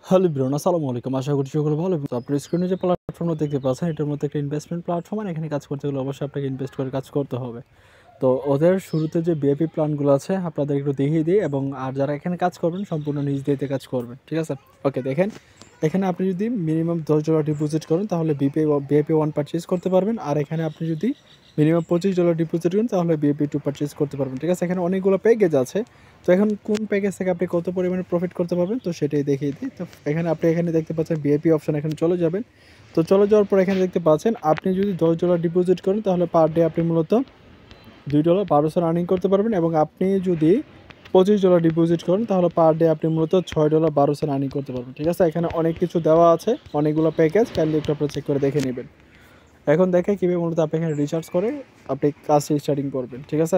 Hello ব্রোন, আসসালামু আলাইকুম। আশা করছি সকলে ভালো আছেন। আপনার স্ক্রিনে যে প্ল্যাটফর্মটা দেখতে পাচ্ছেন, এটার মধ্যে একটা ইনভেস্টমেন্ট প্ল্যাটফর্ম। আর এখানে কাজ করতে গেলে অবশ্যই আপনাকে ইনভেস্ট করে কাজ করতে হবে। তো ওদের শুরুতে যে ভিআইপি প্ল্যানগুলো আছে আপনাদের একটু দেখিয়ে দিই, এবং আর যারা এখানে কাজ করবেন সম্পূর্ণ নিজ দিতে কাজ করবেন, ঠিক আছে? ওকে, দেখেন এখানে আপনি যদি মিনিমাম $10 ডিপোজিট করেন তাহলে ভিআইপি 1 পারচেজ করতে পারবেন। আর এখানে আপনি যদি মিনিমাম $25 ডিপোজিট করেন তাহলে ভিআইপি 2 পারচেজ করতে পারবেন, ঠিক আছে? এখানে অনেকগুলো প্যাকেজ আছে। তো এখন কোন প্যাকেজ থেকে আপনি কত পরিমাণে প্রফিট করতে পারবেন তো সেটাই দেখিয়ে দিই। তো আপনি এখানে দেখতে পাচ্ছেন ভিআইপি অপশন, এখানে চলে যাবেন। তো চলে যাওয়ার পর এখানে দেখতে পাচ্ছেন আপনি যদি $10 ডিপোজিট করেন তাহলে পার ডে আপনি মূলত $2 12 আর্নিং করতে পারবেন, এবং আপনি যদি $25 ডিপোজিট করেন তাহলে পার ডে আপনি মূলত $6 12 আর্নিং করতে পারবেন, ঠিক আছে? এখানে অনেক কিছু দেওয়া আছে, অনেকগুলো প্যাকেজ, কাইন্ডলি একটু আপনারা চেক করে দেখে নেবেন। এখন দেখে কীভাবে মূলত আপনি এখানে রিচার্জ করে আপনি কাজ স্টার্টিং করবেন, ঠিক আছে?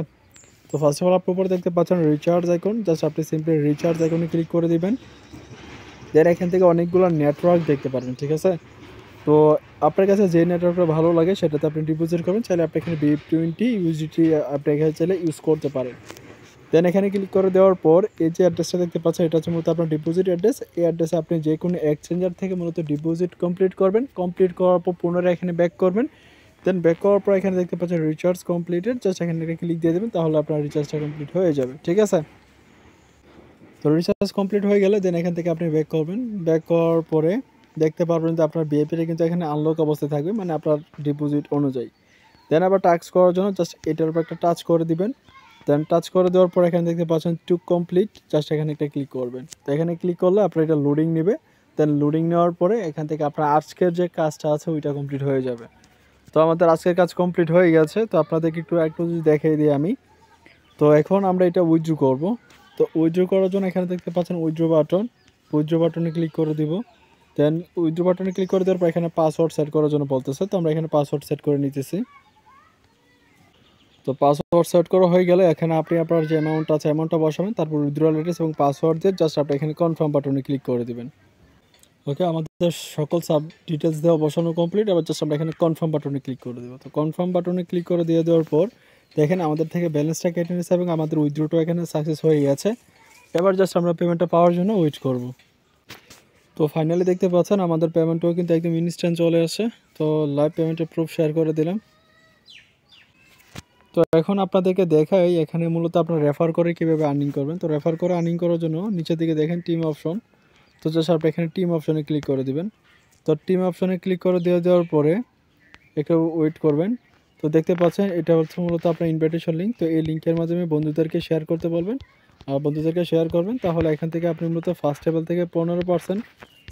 তো ফার্স্ট অফ অল আপনি উপরে দেখতে পাচ্ছেন রিচার্জ আইকন, জাস্ট আপনি সিম্পলি রিচার্জ আইকনে ক্লিক করে দিবেন। দেন এখান থেকে অনেকগুলো নেটওয়ার্ক দেখতে পারবেন, ঠিক আছে? তো আপনার কাছে যে নেটওয়ার্কটা ভালো লাগে সেটাতে আপনি ডিপোজিট করবেন। চাইলে আপনি এখানে BIP20 ইউএসডিটি আপনি এখানে চাইলে ইউজ করতে পারেন। দেন এখানে ক্লিক করে দেওয়ার পর এই যে অ্যাড্রেসটা দেখতে পাচ্ছেন, এটা হচ্ছে মূলত আপনার ডিপোজিট অ্যাড্রেস। এই অ্যাড্রেসে আপনি যে কোনো এক্সচেঞ্জার থেকে মূলত ডিপোজিট কমপ্লিট করবেন। কমপ্লিট করার পর পুনরায় এখানে ব্যাক করবেন। দেন ব্যাক করার পর এখানে দেখতে পাচ্ছেন রিচার্জ কমপ্লিটেড, জাস্ট এখানে একটা ক্লিক দিয়ে দেবেন, তাহলে আপনার রিচার্জটা কমপ্লিট হয়ে যাবে, ঠিক আছে? তো রিচার্জ কমপ্লিট হয়ে গেলে দেন এখান থেকে আপনি ব্যাক করবেন। ব্যাক করার পরে দেখতে পারবেন যে আপনার ভিআইপিটা কিন্তু এখানে আনলক অবস্থায় থাকবে, মানে আপনার ডিপোজিট অনুযায়ী। দেন আবার টাস্ক করার জন্য জাস্ট এটার উপর একটা টাচ করে দিবেন। দেন টাচ করে দেওয়ার পর এখানে দেখতে পাচ্ছেন টু কমপ্লিট, জাস্ট এখানে একটা ক্লিক করবেন। তো এখানে ক্লিক করলে আপনার এটা লোডিং নেবে। দেন লোডিং নেওয়ার পরে এখান থেকে আপনার আজকের যে কাজটা আছে ওইটা কমপ্লিট হয়ে যাবে। তো আমাদের আজকের কাজ কমপ্লিট হয়ে গেছে। তো আপনাদেরকে একটু যদি দেখিয়ে দিই আমি। তো এখন আমরা এটা উইথড্র করব। তো উইথড্র করার জন্য এখানে দেখতে পাচ্ছেন উইথড্র বাটন, উইথড্র বাটনে ক্লিক করে দিব। দেন উইথড্র বাটনে ক্লিক করে দেওয়ার পর এখানে পাসওয়ার্ড সেট করার জন্য বলতেছে, তো আমরা এখানে পাসওয়ার্ড সেট করে নিতেছি। তো পাসওয়ার্ড সেট করা হয়ে গেলে এখানে আপনি আপনার যে অ্যামাউন্ট আছে অ্যামাউন্টটা বসাবেন, তারপর উইথড্রয়াল অ্যাড্রেস এবং পাসওয়ার্ড দিয়ে জাস্ট আপনি এখানে কনফার্ম বাটনে ক্লিক করে দিবেন। ওকে, আমাদের সকল সাব ডিটেলস দেওয়া বসানো কমপ্লিট। এবার জাস্ট আমরা এখানে কনফার্ম বাটনে ক্লিক করে দেবো। তো কনফার্ম বাটনে ক্লিক করে দিয়ে দেওয়ার পর দেখেন আমাদের থেকে ব্যালেন্সটা কেটে নিয়েছে এবং আমাদের উইথড্রটা এখানে সাকসেস হয়ে গেছে। এবার জাস্ট আমরা পেমেন্টটা পাওয়ার জন্য ওয়েট করব। তো ফাইনালি দেখতে পাচ্ছেন আমাদের পেমেন্টও কিন্তু একদম ইনস্ট্যান্ট চলে আসে। তো লাইভ পেমেন্টের প্রুফ শেয়ার করে দিলাম। তো এখন আপনাদেরকে দেখাই এখানে মূলত আপনারা রেফার করে কীভাবে আর্নিং করবেন। তো রেফার করে আর্নিং করার জন্য নিচের দিকে দেখেন টিম অপশন। তো জাস্ট আপনি এখানে টিম অপশনে ক্লিক করে দিবেন। তো টিম অপশনে ক্লিক করে দেওয়ার পরে একটু ওয়েট করবেন। তো দেখতে পাচ্ছেন এটা হচ্ছে মূলত আপনার ইনভাইটেশন লিঙ্ক। তো এই লিঙ্কের মাধ্যমে বন্ধুদেরকে শেয়ার করতে বলবেন, আর বন্ধুদেরকে শেয়ার করবেন, তাহলে এখান থেকে আপনি মূলত ফার্স্ট লেভেল থেকে 15%,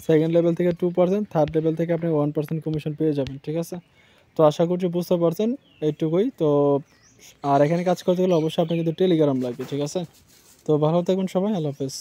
সেকেন্ড লেভেল থেকে 2%, থার্ড লেভেল থেকে আপনি 1% কমিশন পেয়ে যাবেন, ঠিক আছে? তো আশা করছি বুঝতে পারছেন এইটুকুই। তো আর এখানে কাজ করতে গেলে অবশ্যই আপনার কিন্তু টেলিগ্রাম লাগবে, ঠিক আছে? তো ভালো থাকবেন সবাই, আল্লাহ হাফেজ।